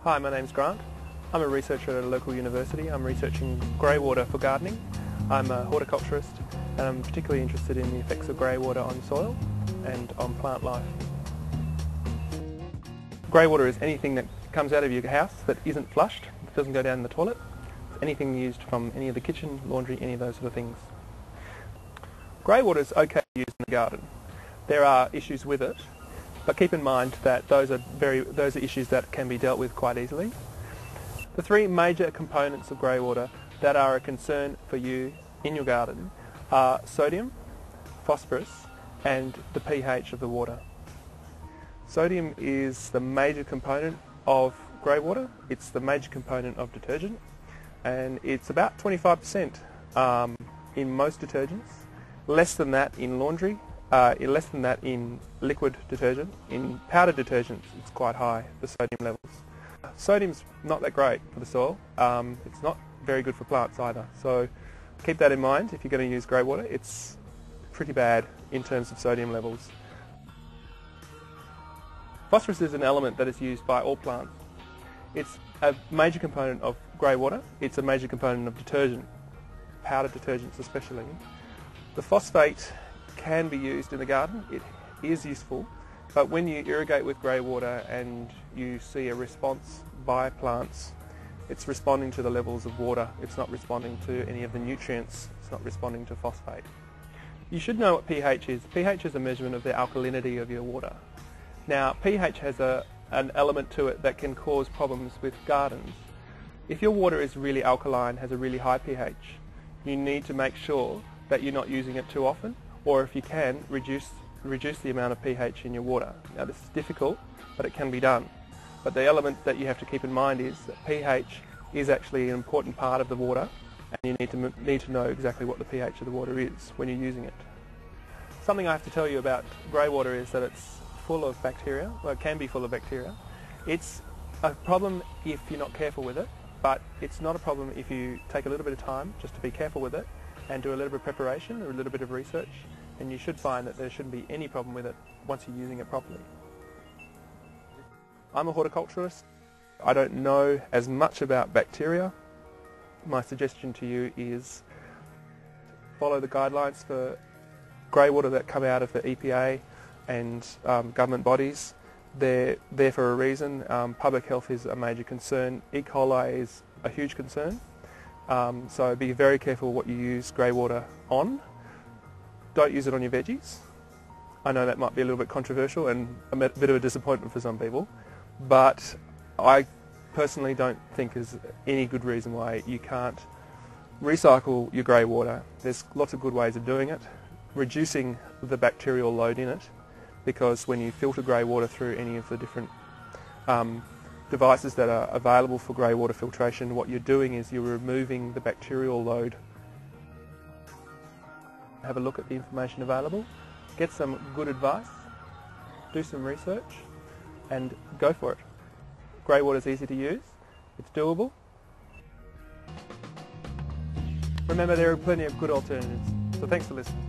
Hi, my name's Grant. I'm a researcher at a local university. I'm researching grey water for gardening. I'm a horticulturist and I'm particularly interested in the effects of grey water on soil and on plant life. Grey water is anything that comes out of your house that isn't flushed, that doesn't go down in the toilet. It's anything used from any of the kitchen, laundry, any of those sort of things. Grey water is okay to use in the garden. There are issues with it, but keep in mind that those are issues that can be dealt with quite easily. The three major components of grey water that are a concern for you in your garden are sodium, phosphorus and the pH of the water. Sodium is the major component of grey water. It's the major component of detergent and it's about 25% in most detergents, less than that in laundry, less than that in liquid detergent. In powder detergents it's quite high, the sodium levels. Sodium's not that great for the soil. It's not very good for plants either, so keep that in mind if you're going to use grey water. It's pretty bad in terms of sodium levels. Phosphorus is an element that is used by all plants. It's a major component of grey water. It's a major component of detergent, powder detergents especially. The phosphate can be used in the garden. It is useful, but when you irrigate with grey water and you see a response by plants, it's responding to the levels of water. It's not responding to any of the nutrients. It's not responding to phosphate. You should know what pH is. pH is a measurement of the alkalinity of your water. Now, pH has an element to it that can cause problems with gardens. If your water is really alkaline, has a really high pH, you need to make sure that you're not using it too often, or if you can, reduce the amount of pH in your water. Now, this is difficult, but it can be done. But the element that you have to keep in mind is that pH is actually an important part of the water, and you need to know exactly what the pH of the water is when you're using it. Something I have to tell you about grey water is that it's full of bacteria. Well, it can be full of bacteria. It's a problem if you're not careful with it, but it's not a problem if you take a little bit of time just to be careful with it and do a little bit of preparation or a little bit of research, and you should find that there shouldn't be any problem with it once you're using it properly. I'm a horticulturist. I don't know as much about bacteria. My suggestion to you is follow the guidelines for grey water that come out of the EPA and government bodies. They're there for a reason. Public health is a major concern. E. coli is a huge concern. So be very careful what you use grey water on. Don't use it on your veggies. I know that might be a little bit controversial and a bit of a disappointment for some people, but I personally don't think there's any good reason why you can't recycle your grey water. There's lots of good ways of doing it. Reducing the bacterial load in it, because when you filter grey water through any of the different devices that are available for grey water filtration, what you're doing is you're removing the bacterial load. Have a look at the information available, get some good advice, do some research and go for it. Grey water is easy to use, it's doable. Remember, there are plenty of good alternatives, so thanks for listening.